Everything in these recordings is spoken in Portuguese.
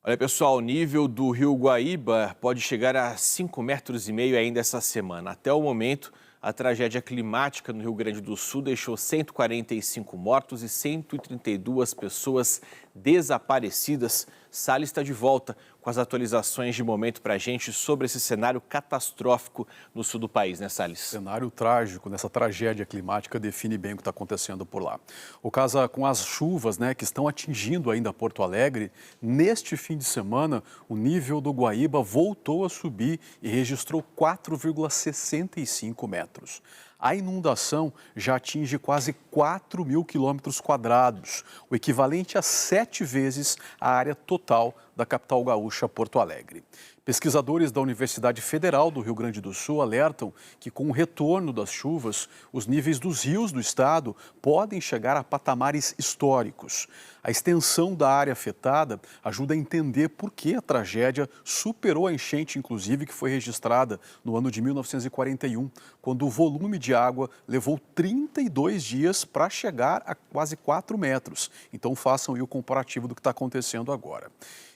Olha, pessoal, o nível do rio Guaíba pode chegar a 5,5 metros ainda essa semana. Até o momento, a tragédia climática no Rio Grande do Sul deixou 145 mortos e 132 pessoas desaparecidas. Salles está de volta com as atualizações de momento para a gente sobre esse cenário catastrófico no sul do país, né, Salles? Cenário trágico nessa tragédia climática define bem o que está acontecendo por lá. O caso com as chuvas, que estão atingindo ainda Porto Alegre, neste fim de semana, o nível do Guaíba voltou a subir e registrou 4,65 metros. A inundação já atinge quase 4 mil quilômetros quadrados, o equivalente a 7 vezes a área total da capital gaúcha, Porto Alegre. Pesquisadores da Universidade Federal do Rio Grande do Sul alertam que, com o retorno das chuvas, os níveis dos rios do estado podem chegar a patamares históricos. A extensão da área afetada ajuda a entender por que a tragédia superou a enchente, inclusive, que foi registrada no ano de 1941, quando o volume de água levou 32 dias para chegar a quase 4 metros. Então, façam aí o comparativo do que está acontecendo agora.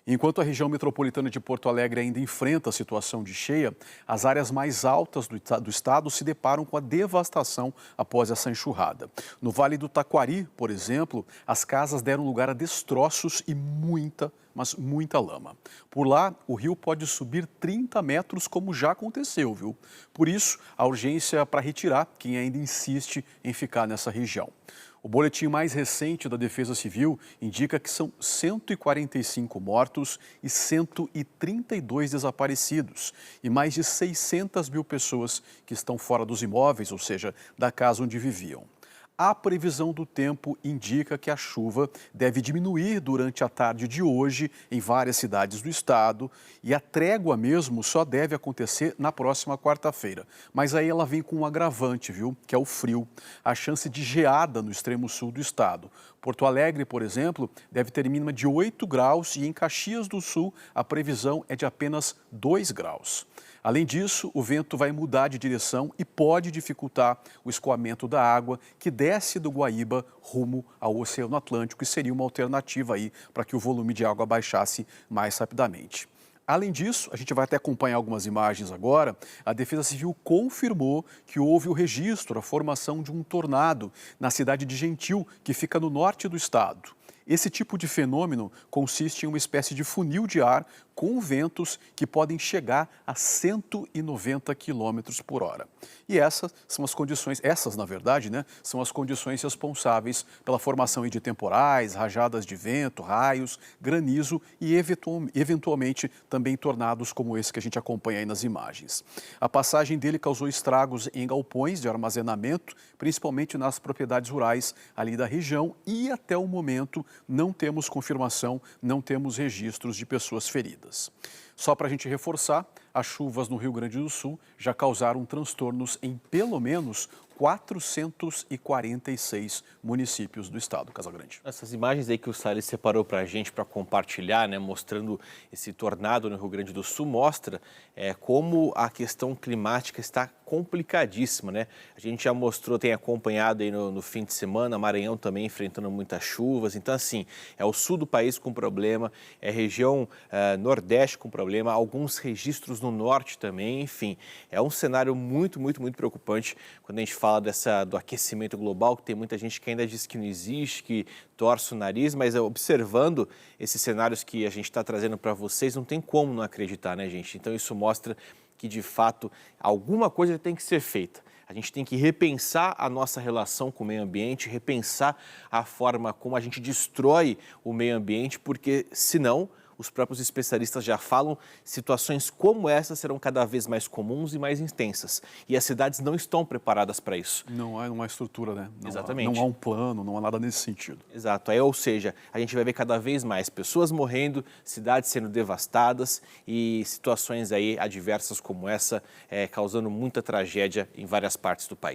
Enquanto a região metropolitana de Porto Alegre ainda enfrenta a situação de cheia, as áreas mais altas do estado se deparam com a devastação após essa enxurrada. No Vale do Taquari, por exemplo, as casas deram lugar a destroços e muita lama. Por lá, o rio pode subir 30 metros, como já aconteceu, viu? Por isso, a urgência para retirar quem ainda insiste em ficar nessa região. O boletim mais recente da Defesa Civil indica que são 145 mortos e 132 desaparecidos e mais de 600 mil pessoas que estão fora dos imóveis, ou seja, da casa onde viviam. A previsão do tempo indica que a chuva deve diminuir durante a tarde de hoje em várias cidades do estado e a trégua mesmo só deve acontecer na próxima quarta-feira. Mas aí ela vem com um agravante, viu? Que é o frio. A chance de geada no extremo sul do estado. Porto Alegre, por exemplo, deve ter mínima de 8 graus e em Caxias do Sul a previsão é de apenas 2 graus. Além disso, o vento vai mudar de direção e pode dificultar o escoamento da água que desce do Guaíba rumo ao Oceano Atlântico e seria uma alternativa aí para que o volume de água baixasse mais rapidamente. Além disso, a gente vai até acompanhar algumas imagens agora, a Defesa Civil confirmou que houve o registro, a formação de um tornado na cidade de Gentil, que fica no norte do estado. Esse tipo de fenômeno consiste em uma espécie de funil de ar com ventos que podem chegar a 190 km por hora. E essas são as condições, na verdade, são as condições responsáveis pela formação de temporais, rajadas de vento, raios, granizo e eventualmente também tornados como esse que a gente acompanha aí nas imagens. A passagem dele causou estragos em galpões de armazenamento, principalmente nas propriedades rurais ali da região e até o momento não temos confirmação, não temos registros de pessoas feridas. Só para a gente reforçar, as chuvas no Rio Grande do Sul já causaram transtornos em pelo menos 446 municípios do estado, Casagrande. Essas imagens aí que o Salles separou para a gente para compartilhar, mostrando esse tornado no Rio Grande do Sul, mostra como a questão climática está complicadíssima, A gente já mostrou, tem acompanhado aí no fim de semana, Maranhão também enfrentando muitas chuvas. Então, assim, é o sul do país com problema, é a região nordeste com problema, alguns registros no norte também, enfim. É um cenário muito preocupante quando a gente fala do aquecimento global, que tem muita gente que ainda diz que não existe, que torce o nariz, mas observando esses cenários que a gente está trazendo para vocês, não tem como não acreditar, gente? Então isso mostra que, de fato, alguma coisa tem que ser feita. A gente tem que repensar a nossa relação com o meio ambiente, repensar a forma como a gente destrói o meio ambiente, porque, senão, os próprios especialistas já falam, situações como essa serão cada vez mais comuns e mais intensas. E as cidades não estão preparadas para isso. Não há estrutura, Exatamente. Não há um plano, não há nada nesse sentido. Exato. Ou seja, a gente vai ver cada vez mais pessoas morrendo, cidades sendo devastadas e situações aí adversas como essa, causando muita tragédia em várias partes do país.